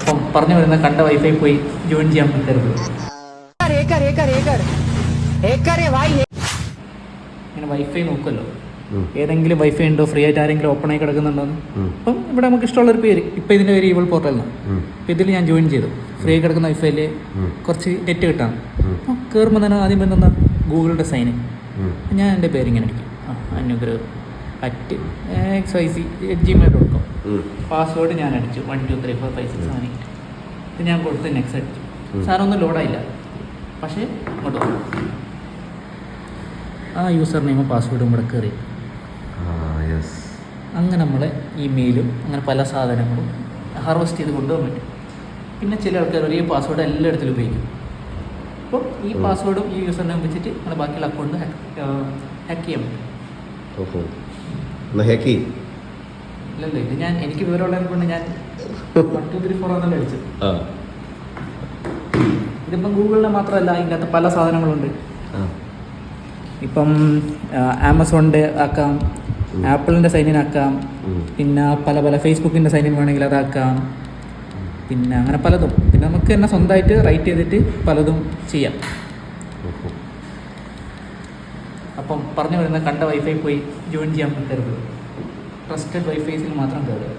അപ്പം പറഞ്ഞു വരുന്ന കണ്ട വൈഫൈ പോയി ജോയിൻ ചെയ്യാൻ പറ്റരുത്. ഇങ്ങനെ വൈഫൈ നോക്കുമല്ലോ, ഏതെങ്കിലും വൈഫൈ ഉണ്ടോ ഫ്രീ ആയിട്ട് ആരെങ്കിലും ഓപ്പൺ ആയി കിടക്കുന്നുണ്ടോന്ന്. അപ്പം ഇവിടെ നമുക്ക് ഇഷ്ടമുള്ളൊരു പേര്, ഇപ്പം ഇതിൻ്റെ പേര് ഈവൾ പോർട്ടൽ എന്നാണ്. അപ്പം ഇതിൽ ഞാൻ ജോയിൻ ചെയ്തു. ഫ്രീ ആയി കിടക്കുന്ന വൈഫൈയിൽ കുറച്ച് നെറ്റ് കിട്ടാണ്. അപ്പം കയറുമ്പോൾ തന്നെ ആദ്യം വരുന്ന ഗൂഗിളിൻ്റെ സൈൻ. ഞാൻ എൻ്റെ പേര് ഇങ്ങനെ അടിക്കും, @xyz@gmail.com. പാസ്വേഡ് ഞാൻ അടിച്ചു 12345678. ഇത് ഞാൻ കൊടുത്ത് നെക്സ്റ്റ് അടിച്ചു. സാറൊന്നും ലോഡായില്ല, പക്ഷേ ഇങ്ങോട്ട് വന്നു. ആ യൂസർ നെയിമും പാസ്വേഡും കൂടെ കയറി. അങ്ങനെ നമ്മളെ ഇമെയിലും അങ്ങനെ പല സാധനങ്ങളും ഹാർവെസ്റ്റ് ചെയ്ത് കൊണ്ടുപോകാൻ പറ്റും. പിന്നെ ചില ആൾക്കാർ ഒരേ പാസ്വേഡ് എല്ലായിടത്തിലും ഉപയോഗിക്കും. അപ്പോൾ ഈ പാസ്വേഡും ഈ യൂസർ നെയിം വെച്ചിട്ട് നമ്മുടെ ബാക്കിയുള്ള അക്കൗണ്ട് ഹാക്ക് ചെയ്യാൻ പറ്റും. ഇല്ലല്ലോ, ഇത് ഞാൻ എനിക്ക് വിവരമുള്ളത് കൊണ്ട് ഞാൻ 1234 ആണല്ലോ അടിച്ചത്. ഇതിപ്പം ഗൂഗിളിനെ മാത്രമല്ല, ഇതിൻ്റെ അകത്ത് പല സാധനങ്ങളുണ്ട്. ഇപ്പം ആമസോണിൻ്റെ ആക്കാം, ആപ്പിളിൻ്റെ സൈനിൻ ആക്കാം, പിന്നെ പല പല ഫേസ്ബുക്കിൻ്റെ സൈനിൻ വേണമെങ്കിൽ അതാക്കാം, പിന്നെ അങ്ങനെ പലതും. പിന്നെ നമുക്ക് തന്നെ സ്വന്തമായിട്ട് റൈറ്റ് ചെയ്തിട്ട് പലതും ചെയ്യാം. അപ്പം പറഞ്ഞു വരുന്ന കണ്ട വൈഫൈ പോയി ജോയിൻ ചെയ്യാൻ പറ്റരുത്. ട്രസ്റ്റഡ് വൈഫൈസിൽ മാത്രം കയറുക.